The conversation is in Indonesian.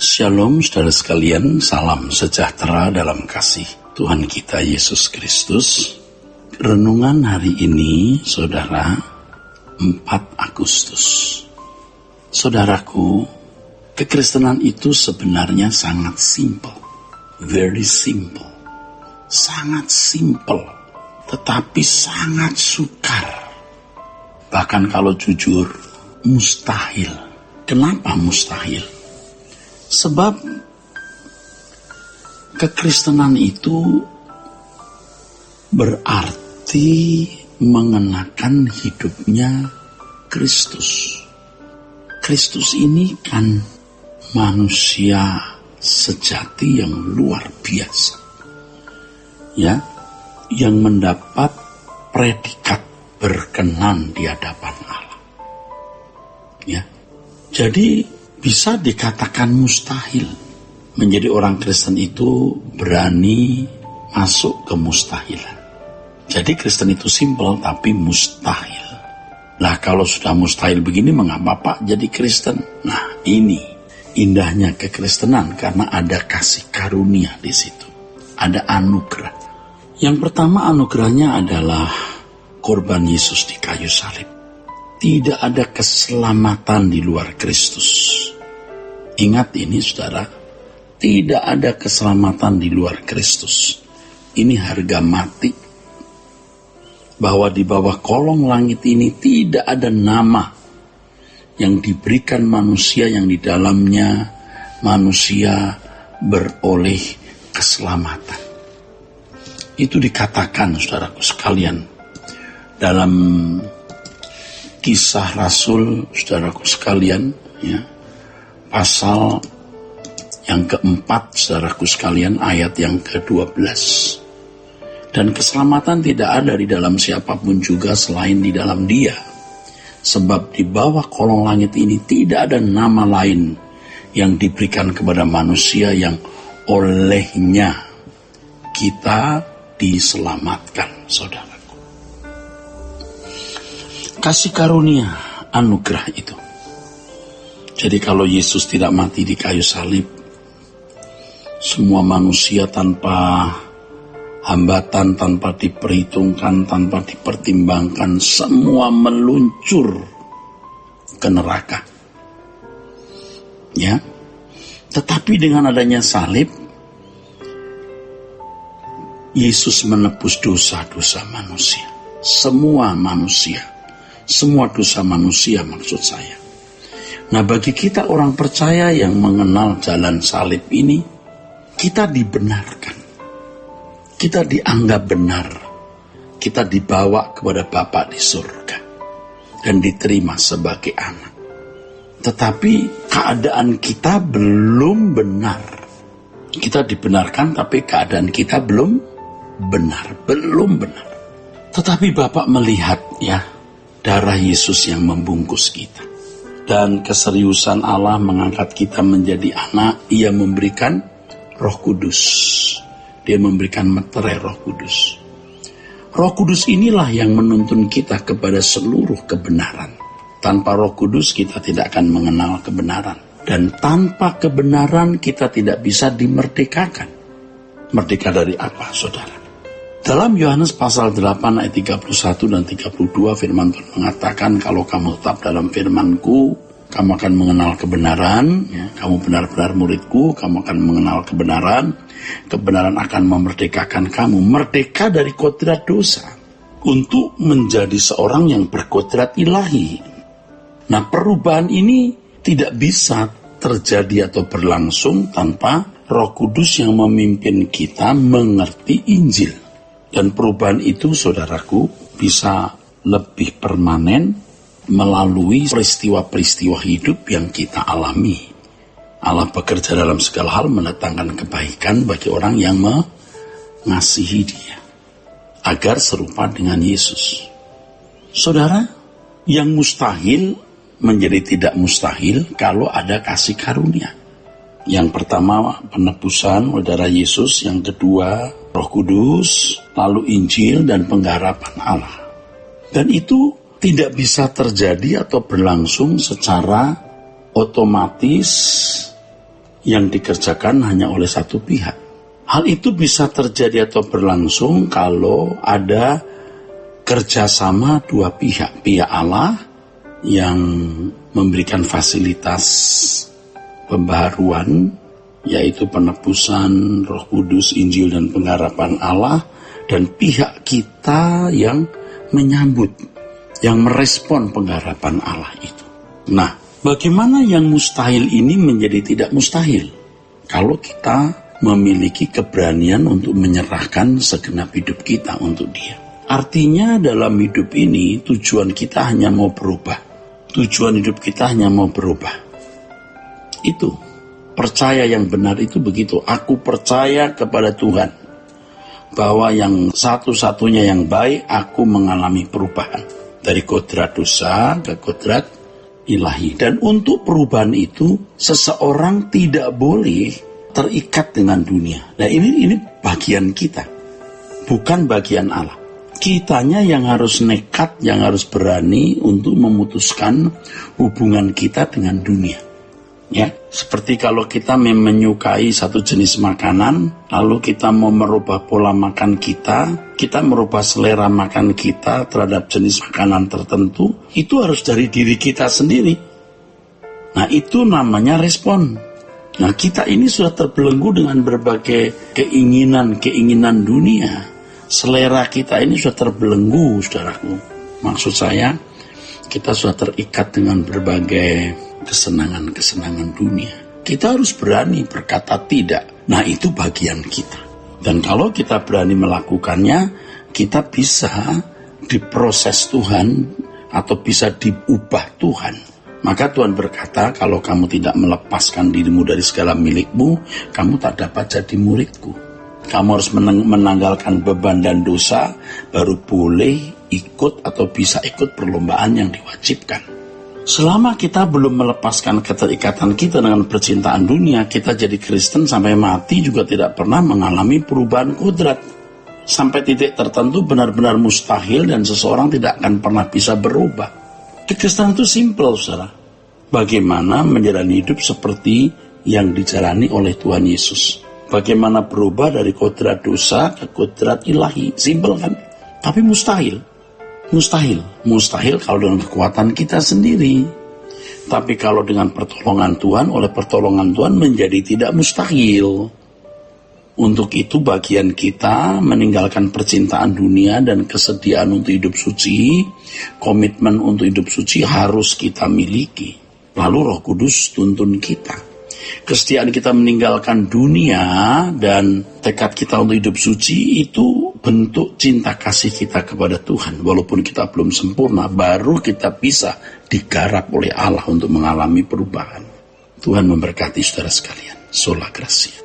Shalom saudara sekalian, salam sejahtera dalam kasih Tuhan kita Yesus Kristus. Renungan hari ini, saudara, 4 Agustus. Saudaraku, kekristenan itu sebenarnya sangat simple. Very simple. Sangat simple, tetapi sangat sukar. Bahkan kalau jujur, mustahil. Kenapa mustahil? Sebab kekristenan itu berarti mengenakan hidupnya Kristus. Kristus ini kan manusia sejati yang luar biasa. Ya, yang mendapat predikat berkenan di hadapan Allah. Ya. Jadi bisa dikatakan mustahil. Menjadi orang Kristen itu berani masuk ke mustahilan. Jadi Kristen itu simpel tapi mustahil. Nah, kalau sudah mustahil begini, mengapa Pak jadi Kristen? Nah, ini indahnya kekristenan karena ada kasih karunia di situ. Ada anugerah. Yang pertama anugerahnya adalah korban Yesus di kayu salib. Tidak ada keselamatan di luar Kristus. Ingat ini saudara, tidak ada keselamatan di luar Kristus. Ini harga mati. Bahwa di bawah kolong langit ini tidak ada nama yang diberikan manusia yang di dalamnya manusia beroleh keselamatan. Itu dikatakan saudaraku sekalian dalam Kisah Rasul, saudaraku sekalian, ya, pasal yang keempat, saudaraku sekalian, ayat yang ke-12. Dan keselamatan tidak ada di dalam siapapun juga selain di dalam Dia. Sebab di bawah kolong langit ini tidak ada nama lain yang diberikan kepada manusia yang olehnya kita diselamatkan, saudara. Kasih karunia, anugerah itu. Jadi kalau Yesus tidak mati di kayu salib, semua manusia tanpa hambatan, tanpa diperhitungkan, tanpa dipertimbangkan, semua meluncur ke neraka. Ya. Tetapi dengan adanya salib, Yesus menebus dosa-dosa manusia. Semua manusia. Semua dosa manusia maksud saya. Nah, bagi kita orang percaya yang mengenal jalan salib ini, kita dibenarkan. Kita dianggap benar. Kita dibawa kepada Bapa di surga. Dan diterima sebagai anak. Tetapi keadaan kita belum benar. Kita dibenarkan tapi keadaan kita belum benar. Belum benar. Tetapi Bapa melihat ya, darah Yesus yang membungkus kita. Dan keseriusan Allah mengangkat kita menjadi anak, Ia memberikan Roh Kudus. Dia memberikan meterai Roh Kudus. Roh Kudus inilah yang menuntun kita kepada seluruh kebenaran. Tanpa Roh Kudus kita tidak akan mengenal kebenaran. Dan tanpa kebenaran kita tidak bisa dimerdekakan. Merdeka dari apa, saudara? Dalam Yohanes pasal 8 ayat 31 dan 32 firman Tuhan mengatakan, kalau kamu tetap dalam firman-Ku, kamu akan mengenal kebenaran, ya, kamu benar-benar murid-Ku, kamu akan mengenal kebenaran, kebenaran akan memerdekakan kamu, merdeka dari kodrat dosa, untuk menjadi seorang yang berkodrat ilahi. Nah, perubahan ini tidak bisa terjadi atau berlangsung tanpa Roh Kudus yang memimpin kita mengerti Injil. Dan perubahan itu, saudaraku, bisa lebih permanen melalui peristiwa-peristiwa hidup yang kita alami. Allah bekerja dalam segala hal mendatangkan kebaikan bagi orang yang mengasihi Dia, agar serupa dengan Yesus. Saudara, yang mustahil menjadi tidak mustahil kalau ada kasih karunia. Yang pertama penebusan darah Yesus, yang kedua Roh Kudus, lalu Injil dan pengharapan Allah. Dan itu tidak bisa terjadi atau berlangsung secara otomatis yang dikerjakan hanya oleh satu pihak. Hal itu bisa terjadi atau berlangsung kalau ada kerjasama dua pihak. Pihak Allah yang memberikan fasilitas pembaharuan, yaitu penebusan, Roh Kudus, Injil, dan pengharapan Allah, dan pihak kita yang menyambut, yang merespon pengharapan Allah itu. Nah, bagaimana yang mustahil ini menjadi tidak mustahil? Kalau kita memiliki keberanian untuk menyerahkan segenap hidup kita untuk Dia. Artinya dalam hidup ini tujuan kita hanya mau berubah. Tujuan hidup kita hanya mau berubah. Itu. Percaya yang benar itu begitu. Aku percaya kepada Tuhan bahwa yang satu-satunya yang baik, aku mengalami perubahan dari kodrat dosa ke kodrat ilahi. Dan untuk perubahan itu seseorang tidak boleh terikat dengan dunia. Nah, ini bagian kita, bukan bagian Allah. Kitanya yang harus nekat, yang harus berani untuk memutuskan hubungan kita dengan dunia. Ya, seperti kalau kita menyukai satu jenis makanan, lalu kita mau merubah pola makan kita merubah selera makan kita terhadap jenis makanan tertentu, itu harus dari diri kita sendiri. Nah, itu namanya respon. Nah, kita ini sudah terbelenggu dengan berbagai keinginan dunia. Selera kita ini sudah terbelenggu, saudaraku. Maksud saya, kita sudah terikat dengan berbagai kesenangan dunia. Kita harus berani berkata tidak. Nah, itu bagian kita. Dan kalau kita berani melakukannya, kita bisa diproses Tuhan atau bisa diubah Tuhan. Maka Tuhan berkata, kalau kamu tidak melepaskan dirimu dari segala milikmu, kamu tak dapat jadi muridku. Kamu harus menanggalkan beban dan dosa, baru boleh ikut atau bisa ikut perlombaan yang diwajibkan. Selama kita belum melepaskan keterikatan kita dengan percintaan dunia, kita jadi Kristen sampai mati juga tidak pernah mengalami perubahan kodrat. Sampai titik tertentu benar-benar mustahil dan seseorang tidak akan pernah bisa berubah. Kekristenan itu simple, saudara. Bagaimana menjalani hidup seperti yang dijalani oleh Tuhan Yesus. Bagaimana berubah dari kodrat dosa ke kodrat ilahi. Simple kan? Tapi mustahil. Mustahil kalau dengan kekuatan kita sendiri. Tapi kalau dengan pertolongan Tuhan, oleh pertolongan Tuhan menjadi tidak mustahil. Untuk itu bagian kita meninggalkan percintaan dunia dan kesediaan untuk hidup suci, komitmen untuk hidup suci harus kita miliki. Lalu Roh Kudus tuntun kita. Kesetiaan kita meninggalkan dunia dan tekad kita untuk hidup suci itu bentuk cinta kasih kita kepada Tuhan. Walaupun kita belum sempurna, baru kita bisa digarap oleh Allah untuk mengalami perubahan. Tuhan memberkati saudara sekalian. Sola Gracia.